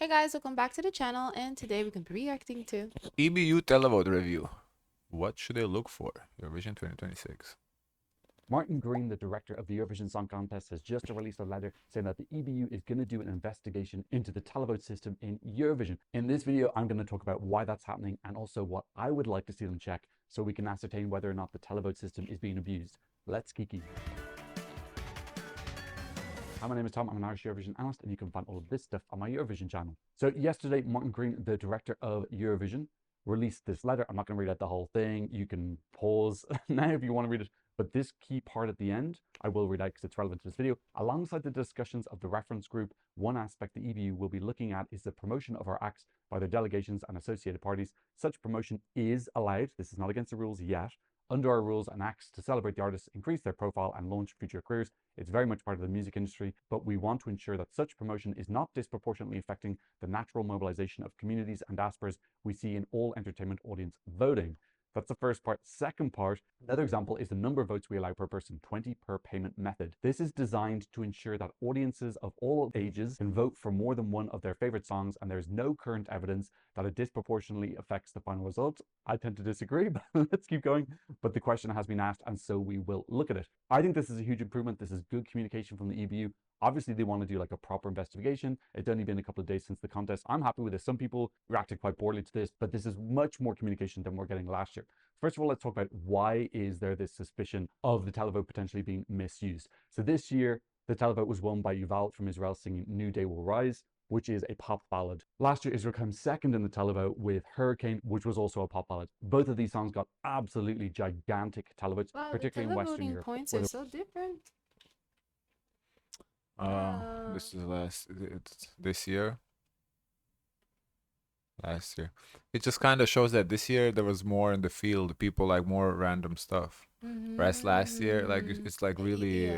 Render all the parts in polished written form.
Hey guys, welcome back to the channel, and today we're going to be reacting to EBU Televote review. What should they look for? Eurovision 2026. Martin Green, the director of the Eurovision Song Contest, has just released a letter saying that the EBU is going to do an investigation into the televote system in Eurovision. In this video, I'm going to talk about why that's happening and also what I would like to see them check so we can ascertain whether or not the televote system is being abused. Let's kiki. Hi, my name is Tom. I'm an Irish Eurovision analyst, and you can find all of this stuff on my Eurovision channel. So yesterday, Martin Green, the director of Eurovision, released this letter. I'm not going to read out the whole thing. You can pause now if you want to read it. But this key part at the end, I will read out because it's relevant to this video. Alongside the discussions of the reference group, one aspect the EBU will be looking at is the promotion of our acts by their delegations and associated parties. Such promotion is allowed. This is not against the rules yet. Under our rules and acts to celebrate the artists, increase their profile and launch future careers. It's very much part of the music industry, but we want to ensure that such promotion is not disproportionately affecting the natural mobilization of communities and diasporas we see in all entertainment audience voting. That's the first part. Second part, another example is the number of votes we allow per person, 20 per payment method. This is designed to ensure that audiences of all ages can vote for more than one of their favorite songs, and there's no current evidence that it disproportionately affects the final result. I tend to disagree, but let's keep going. But the question has been asked, and so we will look at it. I think this is a huge improvement. This is good communication from the EBU. Obviously, they want to do like a proper investigation. It's only been a couple of days since the contest. I'm happy with this. Some people reacted quite poorly to this, but this is much more communication than we're getting last year. First of all, let's talk about why is there this suspicion of the televote potentially being misused. So this year, the televote was won by Yuval from Israel singing New Day Will Rise, which is a pop ballad. Last year, Israel came second in the televote with Hurricane, which was also a pop ballad. Both of these songs got absolutely gigantic televotes, wow, particularly in Western the Europe. points are so different. This is it's this year. Last year. It just kind of shows that this year there was more in the field. People like more random stuff. Whereas last year, like it's like really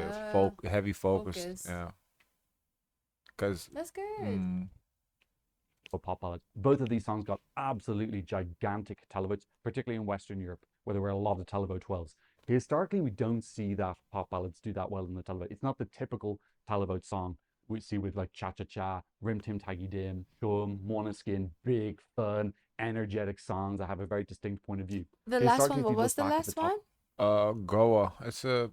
heavy focus. Yeah. Because That's good. Or pop ballads. Both of these songs got absolutely gigantic televotes, particularly in Western Europe, where there were a lot of televote 12s. Historically, we don't see that pop ballads do that well in the televote. It's not the typical televote song we see with like Cha Cha Cha, Rim Tim Taggy Dim, Shum, Måneskin, big, fun, energetic songs that have a very distinct point of view. The last one, what was the last one? Goa. It's a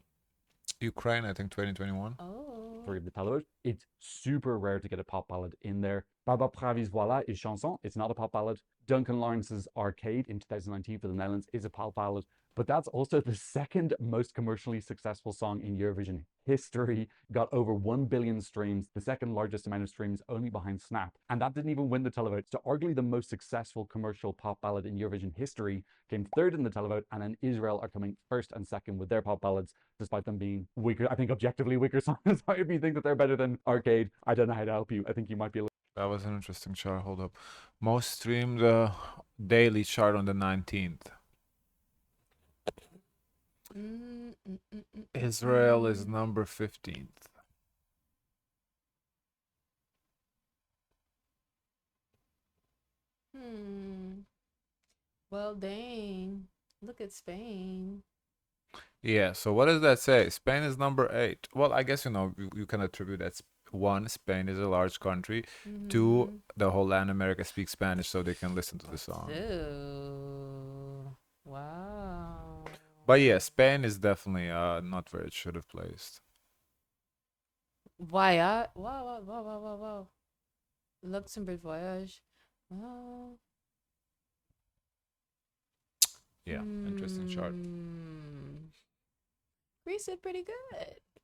Ukraine, I think 2021. Oh. Of the televote, it's super rare to get a pop ballad in there. Baba Pravi's Voila is chanson. It's not a pop ballad. Duncan Lawrence's Arcade in 2019 for the Netherlands is a pop ballad, but that's also the second most commercially successful song in Eurovision history. Got over 1 billion streams, the second largest amount of streams only behind Snap. And that didn't even win the televote. So arguably the most successful commercial pop ballad in Eurovision history came third in the televote, and then Israel are coming first and second with their pop ballads, despite them being weaker, I think objectively weaker songs. If you think that they're better than Arcade, I don't know how to help you. I think you might be a little... That was an interesting chart. Hold up. Most streamed daily chart on the 19th. Israel is number 15th. Well, dang. Look at Spain. Yeah, so what does that say? Spain is number 8. Well, I guess, you can attribute that. One, Spain is a large country. Two, the whole Latin America speaks Spanish, so they can listen to the song. Ew. Wow. But yeah, Spain is definitely not where it should have placed. Voyage. Wow. Luxembourg Voyage. Wow. Yeah, interesting chart. Greece did pretty good.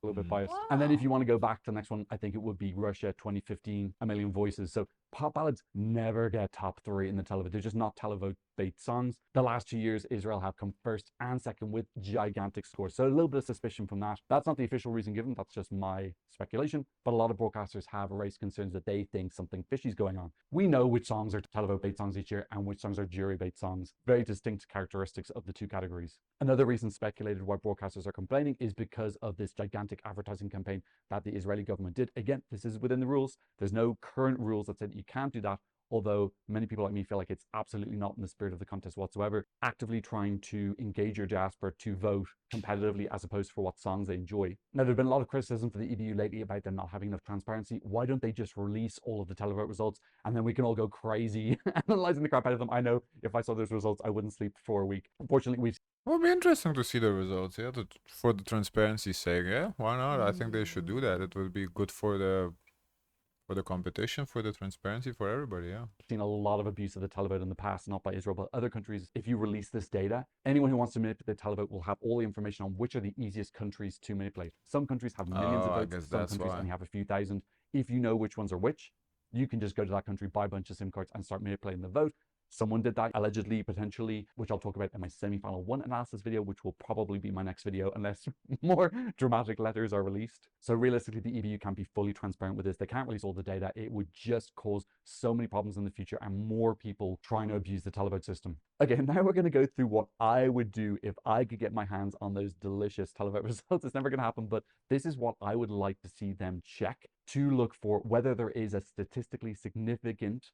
A little bit biased. Wow. And then if you want to go back to the next one, I think it would be Russia 2015, A Million Voices. So pop ballads never get top 3 in the televote. They're just not televote bait songs. The last 2 years, Israel have come first and second with gigantic scores. So a little bit of suspicion from that. That's not the official reason given. That's just my speculation. But a lot of broadcasters have raised concerns that they think something fishy is going on. We know which songs are televote bait songs each year and which songs are jury bait songs. Very distinct characteristics of the two categories. Another reason speculated why broadcasters are complaining is because of this gigantic advertising campaign that the Israeli government did. Again, this is within the rules. There's no current rules that said you can't do that. although many people like me feel like it's absolutely not in the spirit of the contest whatsoever, actively trying to engage your diaspora to vote competitively as opposed to for what songs they enjoy. Now, there's been a lot of criticism for the EBU lately about them not having enough transparency. Why don't they just release all of the televote results and then we can all go crazy analyzing the crap out of them? I know if I saw those results, I wouldn't sleep for a week. Unfortunately, we've It would be interesting to see the results, yeah, for the transparency's sake, yeah, why not? I think they should do that. It would be good for the competition, for the transparency, for everybody, yeah. seen a lot of abuse of the televote in the past, not by Israel, but other countries. If you release this data, anyone who wants to manipulate the televote will have all the information on which are the easiest countries to manipulate. Some countries have millions of I votes, guess some that's countries why. only have a few thousand. If you know which ones are which, you can just go to that country, buy a bunch of SIM cards, and start manipulating the vote. Someone did that, allegedly, potentially, which I'll talk about in my semi-final one analysis video, which will probably be my next video unless more dramatic letters are released. So realistically, the EBU can't be fully transparent with this. They can't release all the data. It would just cause so many problems in the future and more people trying to abuse the televote system. Okay, now we're going to go through what I would do if I could get my hands on those delicious televote results. It's never going to happen, but this is what I would like to see them check to look for whether there is a statistically significant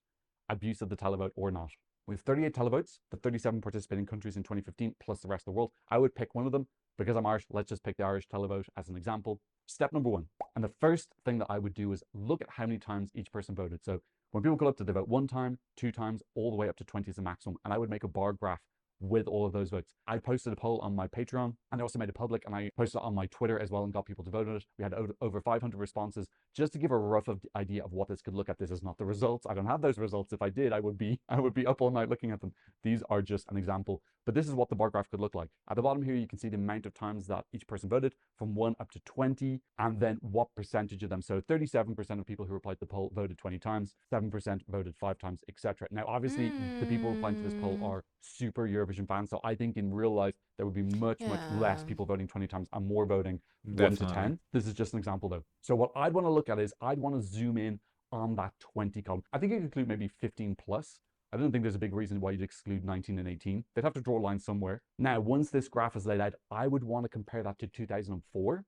abuse of the televote or not. We have 38 televotes, the 37 participating countries in 2015, plus the rest of the world. I would pick one of them. Because I'm Irish, let's just pick the Irish televote as an example. Step number one. And the first thing that I would do is look at how many times each person voted. So when people go up to the vote 1 time, 2 times, all the way up to 20 is the maximum. And I would make a bar graph with all of those votes. I posted a poll on my Patreon and I also made it public and I posted it on my Twitter as well and got people to vote on it. We had over 500 responses just to give a rough idea of what this could look at. This is not the results. I don't have those results. If I did, I would be up all night looking at them. These are just an example, but this is what the bar graph could look like. At the bottom here, you can see the amount of times that each person voted from 1 up to 20, and then what percentage of them. So 37% of people who replied to the poll voted 20 times, 7% voted 5 times, etc. Now, obviously, the people replying to this poll are super Eurovision fans, so I think in real life, there would be much less people voting 20 times and more voting 1 to 10. This is just an example, though. So what I'd want to look at is I'd want to zoom in on that 20 column. I think it could include maybe 15 plus. I don't think there's a big reason why you'd exclude 19 and 18. They'd have to draw a line somewhere. Now, once this graph is laid out, I would want to compare that to 2004.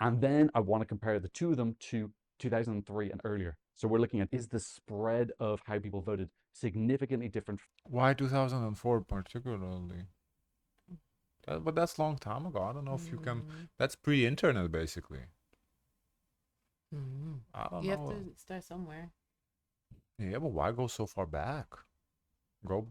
And then I want to compare the two of them to 2003 and earlier. So we're looking at, is the spread of how people voted significantly different? Why 2004 particularly? But that's a long time ago. I don't know if you can. That's pre-internet, basically. I don't know. You have to start somewhere. Yeah, but why go so far back? Go,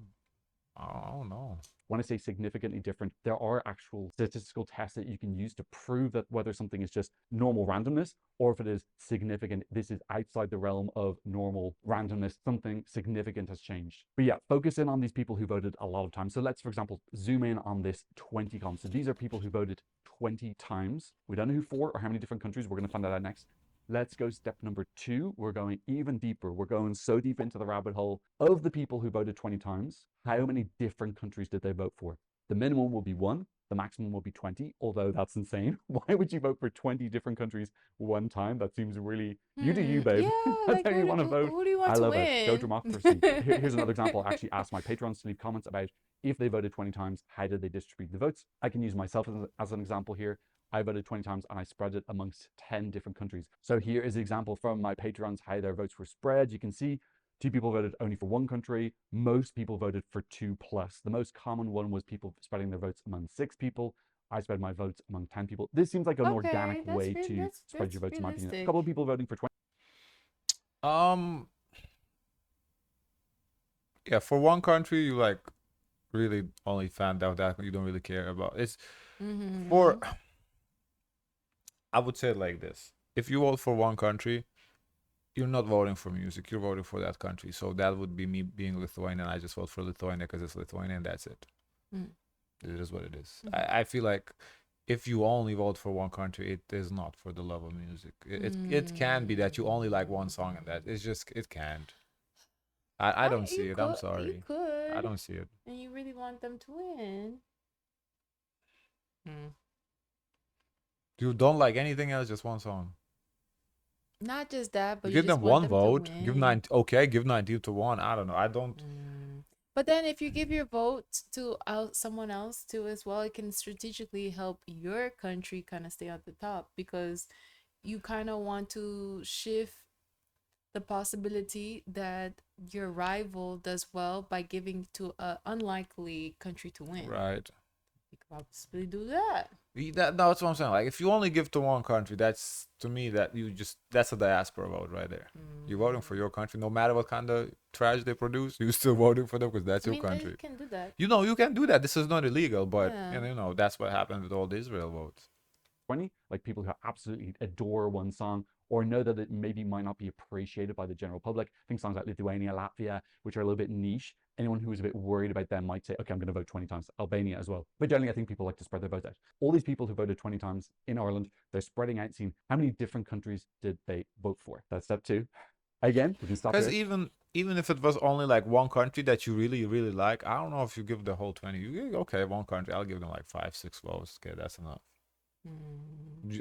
I don't know. When I say significantly different, there are actual statistical tests that you can use to prove that whether something is just normal randomness or if it is significant, this is outside the realm of normal randomness, something significant has changed. But yeah, focus in on these people who voted a lot of times. So let's, for example, zoom in on this 20 column. So these are people who voted 20 times. We don't know who for or how many different countries. We're going to find that out next. Let's go step number 2. We're going even deeper. We're going so deep into the rabbit hole of the people who voted 20 times. How many different countries did they vote for? The minimum will be 1. The maximum will be 20, although that's insane. Why would you vote for 20 different countries one time? That seems really, you do you, babe. Yeah, That's how you want to vote. Who do you want I to love win? it. Go democracy. Here's another example. I actually asked my patrons to leave comments about if they voted 20 times, how did they distribute the votes? I can use myself as an example here. I voted 20 times and I spread it amongst 10 different countries. So here is an example from my patrons how their votes were spread. You can see 2 people voted only for 1 country. Most people voted for 2 plus. The most common one was people spreading their votes among 6 people. I spread my votes among 10 people. This seems like an organic way to spread your votes, in my opinion. A couple of people voting for 20. Yeah, for one country, you like really only found out that you don't really care about. It's for, I would say it like this. If you vote for one country, you're not voting for music, you're voting for that country. So that would be me being Lithuanian. I just vote for Lithuania because it's Lithuanian, that's it. It is what it is. I feel like if you only vote for one country, it is not for the love of music. It can be that you only like one song and that. It's just, it can't. I don't see it. I'm sorry. You could. I don't see it. And you really want them to win. You don't like anything else, just one song. Not just that, but you give them want one them vote. to Give win. give 19 to 1. I don't know. I don't. But then if you give your vote to someone else too as well, it can strategically help your country kind of stay at the top because you kind of want to shift the possibility that your rival does well by giving to an unlikely country to win. Right. You could possibly do that. That's what I'm saying. Like, if you only give to one country, that's, to me, that's a diaspora vote right there. You're voting for your country, no matter what kind of trash they produce. You're still voting for them because that's your country. You can do that. You can do that. This is not illegal, but that's what happened with all the Israel votes. 20, like people who absolutely adore one song or know that it maybe might not be appreciated by the general public. I think songs like Lithuania, Latvia, which are a little bit niche. Anyone who is a bit worried about them might say, okay, I'm going to vote 20 times. Albania as well. But generally, I think people like to spread their votes out. All these people who voted 20 times in Ireland, they're spreading out, seeing how many different countries did they vote for. That's step 2. Again, we can stop because even if it was only like one country that you really, really like, I don't know if you give the whole 20. Okay, one country, I'll give them like 5-6 votes. Okay, that's enough.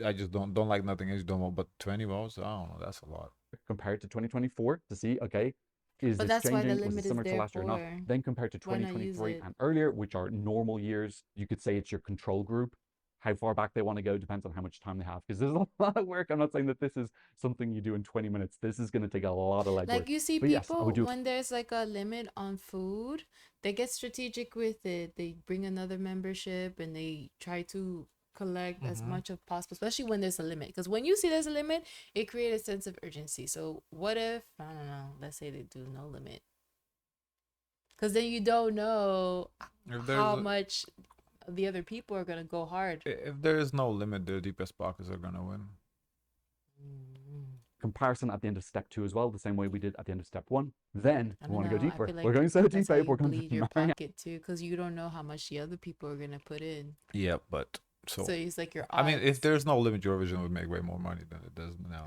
I just don't like nothing else. Don't vote, but 20 votes, I don't know, that's a lot. Compared to 2024 to see, okay, is this changing? Was it similar to last year or not? Then compared to 2023 and earlier, which are normal years, you could say it's your control group. How far back they want to go depends on how much time they have, because there's a lot of work. I'm not saying that this is something you do in 20 minutes. This is going to take a lot of legwork. Like, you see, but people, yes, when there's like a limit on food, they get strategic with it. They bring another membership and they try to collect as much as possible, especially when there's a limit, because when you see there's a limit, it creates a sense of urgency. So what if, I don't know, let's say they do no limit, because then you don't know how much the other people are going to go hard. If there is no limit, the deepest pockets are going to win. Comparison at the end of step 2 as well, the same way we did at the end of step 1. Then we want to go deeper. Like we're going so deep, we're going to bleed your pocket too, because you don't know how much the other people are going to put in. Yeah, but so it's like your odds. I mean, if there's no limit, Eurovision would make way more money than it does now.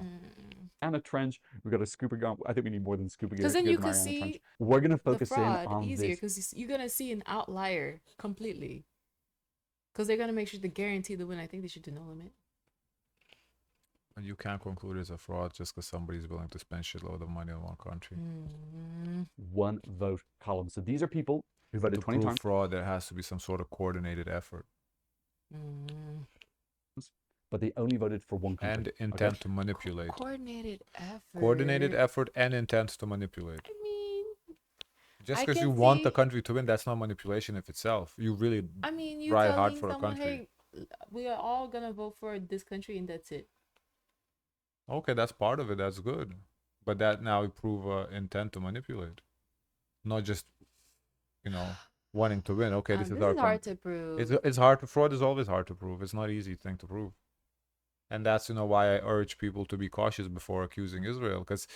Anna Trench, we've got a scuba gun. I think we need more than scuba gear. Because then you can see we're going to focus in on easier, because you're going to see an outlier completely. Because they're going to make sure to guarantee the win. I think they should do no limit. And you can't conclude it's a fraud just because somebody's willing to spend shitload of money on one country. One vote column. So these are people who voted 20 times. Fraud, there has to be some sort of coordinated effort. But they only voted for one country. And intent to manipulate. Coordinated effort. Coordinated effort and intent to manipulate. I mean, just because you want the country to win, that's not manipulation of itself. You really try hard for a country. Hey, we are all gonna vote for this country and that's it. Okay, that's part of it. That's good, but that now you prove intent to manipulate, not just wanting to win. Okay, this is hard to prove. It's hard to fraud is always hard to prove. It's not easy thing to prove, and that's why I urge people to be cautious before accusing Israel, because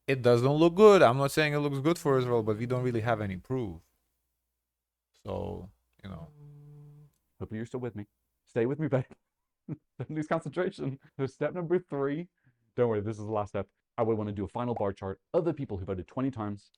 it doesn't look good. I'm not saying it looks good for Israel, but we don't really have any proof. So Hopefully you're still with me. Stay with me, babe. Don't lose concentration. So step number 3. Don't worry, this is the last step. I would want to do a final bar chart of the people who voted 20 times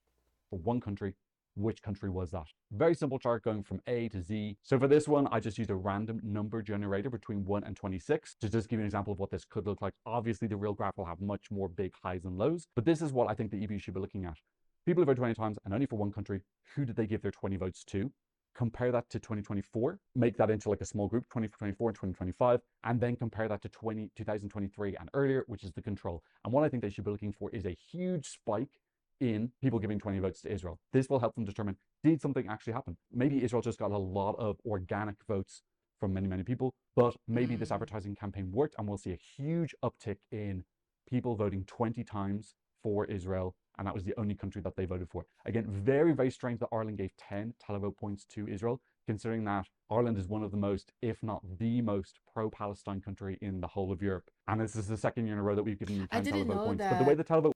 for one country. Which country was that? Very simple chart going from A to Z. So for this one, I just used a random number generator between 1 and 26 to just give you an example of what this could look like. Obviously, the real graph will have much more big highs and lows, but this is what I think the EBU should be looking at. People who voted 20 times and only for one country, who did they give their 20 votes to? Compare that to 2024, make that into like a small group, 2024 and 2025, and then compare that to 2023 and earlier, which is the control. And what I think they should be looking for is a huge spike in people giving 20 votes to Israel. This will help them determine, did something actually happen? Maybe Israel just got a lot of organic votes from many, many people, but maybe this advertising campaign worked and we'll see a huge uptick in people voting 20 times for Israel, and that was the only country that they voted for. Again, very, very strange that Ireland gave 10 televote points to Israel, considering that Ireland is one of the most, if not the most, pro-Palestine country in the whole of Europe. And this is the second year in a row that we've given you 10 televote points. But the way the televote...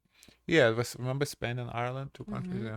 Yeah, remember Spain and Ireland, 2 countries,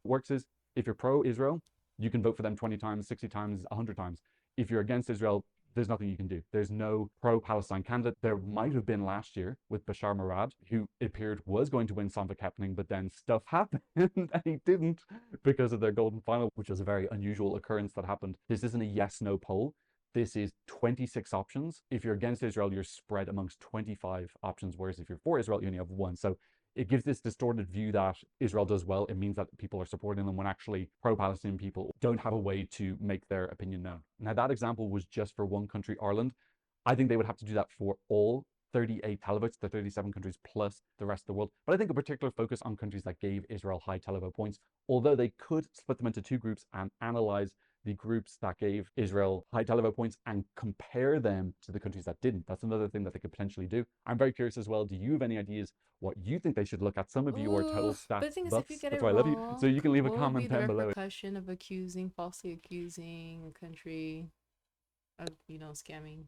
works is, if you're pro-Israel, you can vote for them 20 times, 60 times, 100 times. If you're against Israel, there's nothing you can do. There's no pro-Palestine candidate. There might have been last year with Bashar Murad, who it appeared was going to win Samba Kepning, but then stuff happened and he didn't because of their golden final, which was a very unusual occurrence that happened. This isn't a yes-no poll. This is 26 options. If you're against Israel, you're spread amongst 25 options, whereas if you're for Israel, you only have 1. So it gives this distorted view that Israel does well. It means that people are supporting them when actually pro-Palestinian people don't have a way to make their opinion known. Now, that example was just for one country, Ireland. I think they would have to do that for all 38 televotes, the 37 countries plus the rest of the world. But I think a particular focus on countries that gave Israel high televote points, although they could split them into two groups and analyze the groups that gave Israel high televote points and compare them to the countries that didn't. That's another thing that they could potentially do. I'm very curious as well. Do you have any ideas what you think they should look at? Some of you are total stats but the thing is, buffs. if you get That's it why I love you. wrong, So you can leave a what comment would be the down below. repercussion of falsely accusing a country of, scamming?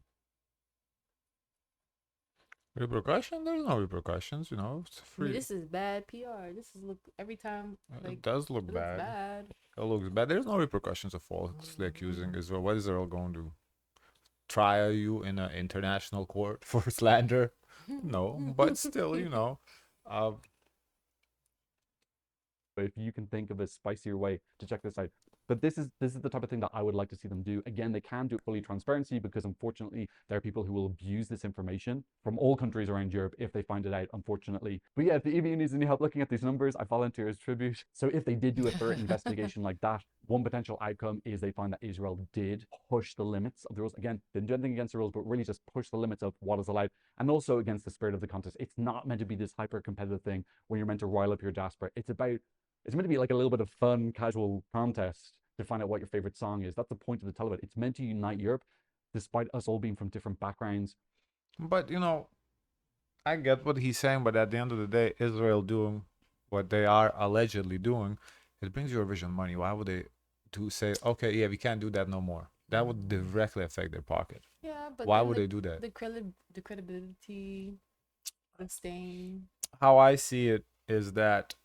Repercussion? There's no repercussions, it's free. I mean, this is bad PR. This is every time. It does look bad. It looks bad. There's no repercussions of falsely accusing Israel. What is Israel going to do? Try you in an international court for slander? No, but still, if you can think of a spicier way to check this out. But this is the type of thing that I would like to see them do. Again, they can do it fully transparency because unfortunately there are people who will abuse this information from all countries around Europe if they find it out, unfortunately. But yeah, if the EBU needs any help looking at these numbers, I volunteer as tribute. So if they did do a thorough investigation like that, one potential outcome is they find that Israel did push the limits of the rules. Again, didn't do anything against the rules, but really just push the limits of what is allowed, and also against the spirit of the contest. It's not meant to be this hyper competitive thing when you're meant to rile up your diaspora. It's meant to be like a little bit of fun, casual contest to find out what your favorite song is. That's the point of the televote. It's meant to unite Europe, despite us all being from different backgrounds. But, I get what he's saying, but at the end of the day, Israel doing what they are allegedly doing, it brings Eurovision money. Why would they say, okay, yeah, we can't do that no more? That would directly affect their pocket. Yeah, but why would they do that? The credibility, the stain. How I see it is that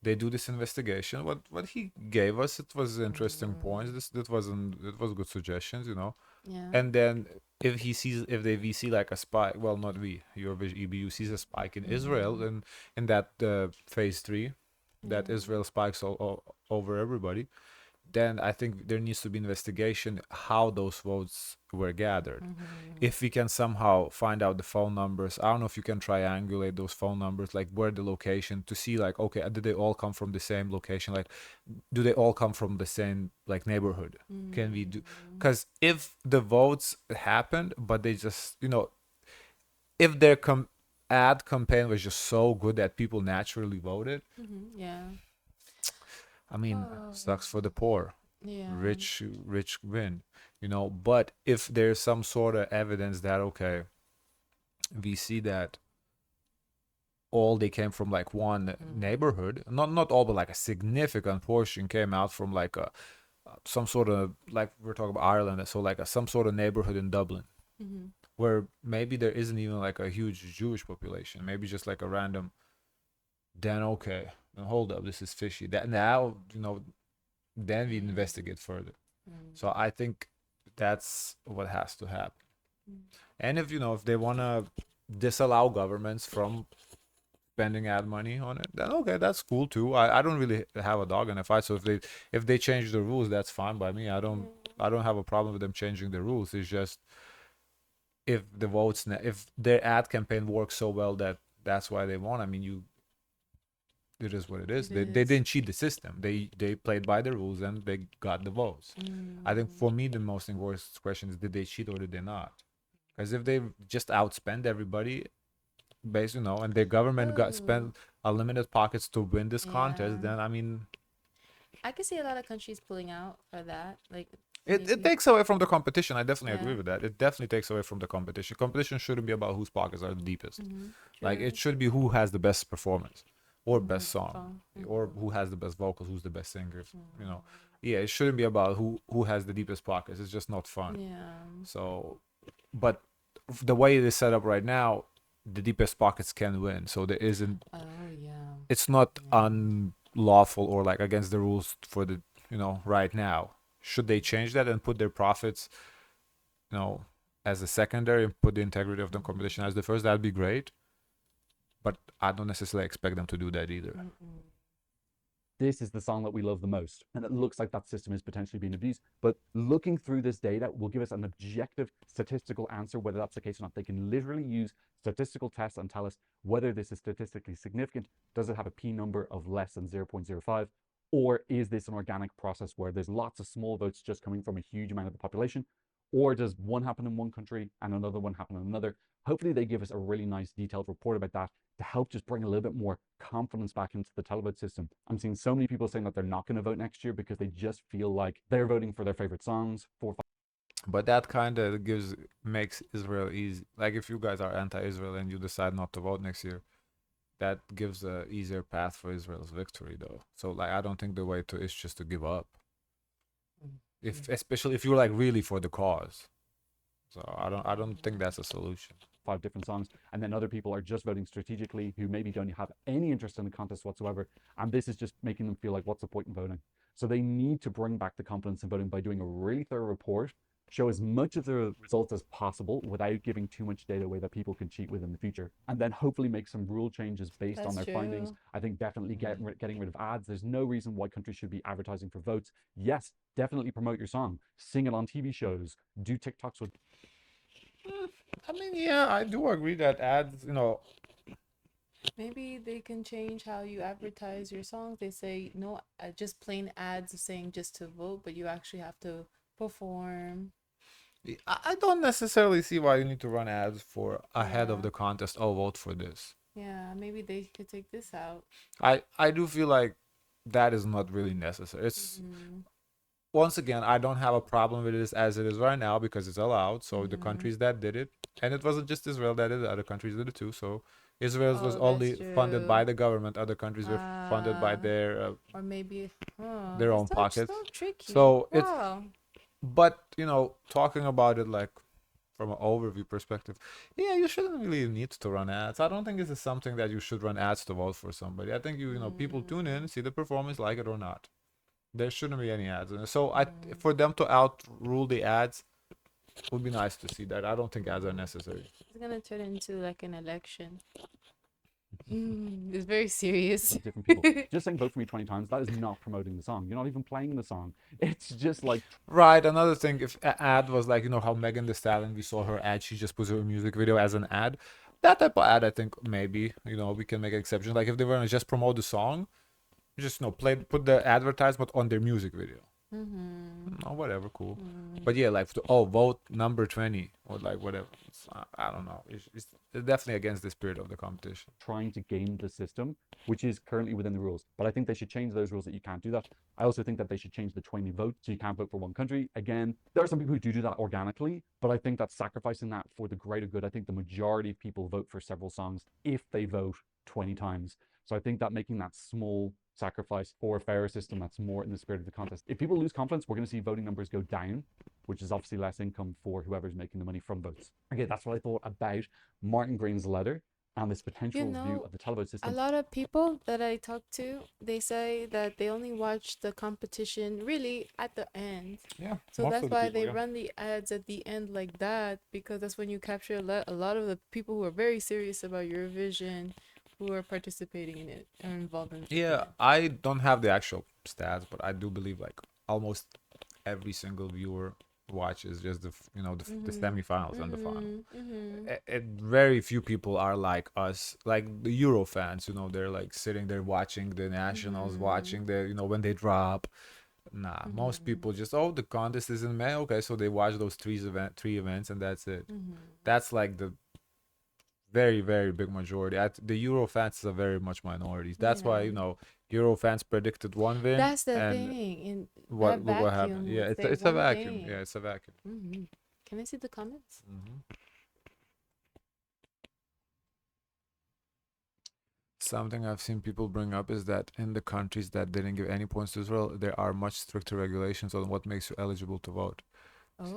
they do this investigation. What he gave us, it was interesting points. It was good suggestions, Yeah. And then if we see like a spike, well, not we, Eurovision EBU sees a spike in Israel, and in that phase 3, that Israel spikes all over everybody, then I think there needs to be investigation how those votes were gathered. If we can somehow find out the phone numbers, I don't know if you can triangulate those phone numbers, like where the location, to see like, okay, did they all come from the same location? Like, do they all come from the same like neighborhood? Can we do? Because if the votes happened, but they just, if their ad campaign was just so good that people naturally voted. Yeah. I mean, sucks for the poor. Yeah. Rich win, But if there's some sort of evidence that, okay, we see that all they came from like one neighborhood, not all, but like a significant portion came out from like some sort of, like we're talking about Ireland, so like some sort of neighborhood in Dublin, where maybe there isn't even like a huge Jewish population, maybe just like a random. Then okay, hold up, this is fishy. That now, then we investigate further. So I think that's what has to happen. And if they want to disallow governments from spending ad money on it, then okay, that's cool too. I don't really have a dog in a fight. So if they change the rules, that's fine by me. I don't have a problem with them changing the rules. It's just if their ad campaign works so well that's why they won. I mean, it is what it is. They didn't cheat the system. They played by the rules and they got the votes. I think for me the most important question is, did they cheat or did they not? Because if they just outspend everybody, based and their government spent unlimited pockets to win this contest, then I mean, I can see a lot of countries pulling out for that. Like it takes away from the competition. I definitely agree with that. It definitely takes away from the competition. Competition shouldn't be about whose pockets are the deepest. Like it should be who has the best performance. Or best song, or who has the best vocals, who's the best singer, Yeah, it shouldn't be about who has the deepest pockets. It's just not fun. Yeah. So, but the way it is set up right now, the deepest pockets can win. So there isn't. Oh yeah. It's not unlawful or like against the rules for the right now. Should they change that and put their profits, as a secondary and put the integrity of the competition as the first? That'd be great. But I don't necessarily expect them to do that either. This is the song that we love the most. And it looks like that system is potentially being abused. But looking through this data will give us an objective statistical answer, whether that's the case or not. They can literally use statistical tests and tell us whether this is statistically significant. Does it have a P number of less than 0.05? Or is this an organic process where there's lots of small votes just coming from a huge amount of the population? Or does one happen in one country and another one happen in another? Hopefully they give us a really nice detailed report about that to help just bring a little bit more confidence back into the televote system. I'm seeing so many people saying that they're not going to vote next year because they just feel like they're voting for their favorite songs. But that kind of makes Israel easy. Like if you guys are anti-Israel and you decide not to vote next year, that gives a easier path for Israel's victory, though. So like I don't think the way to is just to give up. Especially if you're like really for the cause. So I don't think that's a solution. 5 different songs, and then other people are just voting strategically who maybe don't have any interest in the contest whatsoever, and this is just making them feel like, what's the point in voting? So they need to bring back the confidence in voting by doing a really thorough report, show as much of the results as possible without giving too much data away that people can cheat with in the future, and then hopefully make some rule changes based on their findings. I think definitely getting rid of ads. There's no reason why countries should be advertising for votes. Yes, definitely promote your song, sing it on TV shows, do TikToks with. I mean, yeah, I do agree that ads, maybe they can change how you advertise your songs. They say no, just plain ads saying just to vote, but you actually have to perform. I don't necessarily see why you need to run ads for ahead of the contest. Oh, vote for this. Yeah, maybe they could take this out. I do feel like that is not really necessary. It's once again, I don't have a problem with this as it is right now because it's allowed. So the countries that did it, and it wasn't just Israel that did it, other countries did it too. So Israel was only funded by the government. Other countries were funded by their or maybe their own pockets. So tricky. So it's, but talking about it like from an overview perspective, yeah, you shouldn't really need to run ads. I don't think this is something that you should run ads to vote for somebody. I think people tune in, see the performance, like it or not. There shouldn't be any ads. So for them to outrule the ads would be nice to see that. I don't think ads are necessary. It's gonna turn into like an election. It's very serious. Different people. Just saying vote for me 20 times, that is not promoting the song. You're not even playing the song. It's just like... Right, another thing, if an ad was like, how Megan Thee Stallion, we saw her ad, she just puts her music video as an ad. That type of ad, I think maybe, we can make exceptions. Like if they were to just promote the song, just put the advertisement on their music video. Whatever, cool. But yeah, like vote number 20 or like whatever. I don't know. It's definitely against the spirit of the competition. Trying to game the system, which is currently within the rules. But I think they should change those rules that you can't do that. I also think that they should change the 20 vote so you can't vote for one country. Again, there are some people who do that organically, but I think that's sacrificing that for the greater good. I think the majority of people vote for several songs if they vote 20 times. So I think that making that small sacrifice for a fairer system that's more in the spirit of the contest. If people lose confidence, we're going to see voting numbers go down, which is obviously less income for whoever's making the money from votes. Okay, that's what I thought about Martin Green's letter and this potential review of the televote system. A lot of people that I talk to, they say that they only watch the competition really at the end. Yeah. So that's why they run the ads at the end like that, because that's when you capture a lot of the people who are very serious about Eurovision, who are participating in it and involved in it. Yeah, I don't have the actual stats, but I do believe like almost every single viewer watches just the semifinals and the final. Very few people are like us, like the Euro fans. They're like sitting there watching the nationals, watching the when they drop. Nah, most people just the contest is in May. Okay, so they watch those three events and that's it. That's like the very, very big majority. The Euro fans are very much minorities. That's why Euro fans predicted one win. That's the thing. What happened? Yeah, it's a vacuum. Yeah, it's a vacuum. Can I see the comments? Something I've seen people bring up is that in the countries that didn't give any points to Israel, there are much stricter regulations on what makes you eligible to vote.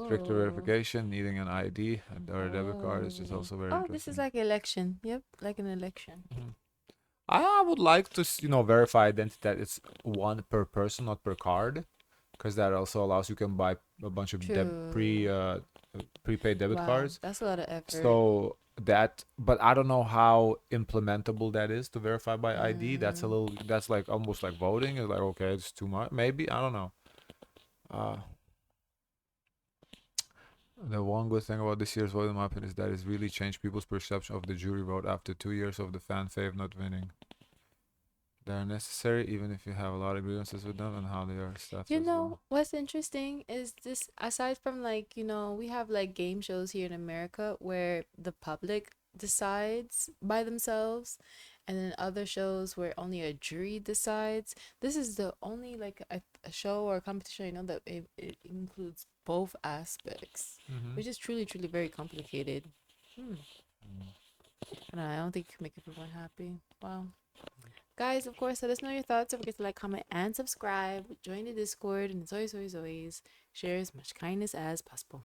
Stricter verification, needing an ID or a debit card is just also very interesting. This is like election. Yep, like an election. I would like to, verify identity that it's one per person, not per card, because that also allows you can buy a bunch of prepaid debit cards. That's a lot of effort. So but I don't know how implementable that is to verify by ID. That's like almost like voting. It's like, okay, it's too much. Maybe, I don't know. The one good thing about this year's vote, in my opinion, is that it's really changed people's perception of the jury vote after 2 years of the fan fave not winning. they're necessary, even if you have a lot of grievances with them and how they are stuff. You know, what's interesting is this, aside from like, we have like game shows here in America where the public decides by themselves, and then other shows where only a jury decides. This is the only like a show or a competition I know that it includes both aspects, which is truly, truly very complicated. I don't think you can make everyone happy. Wow. Guys, of course, let us know your thoughts. Don't forget to like, comment, and subscribe. Join the Discord, and as always, share as much kindness as possible.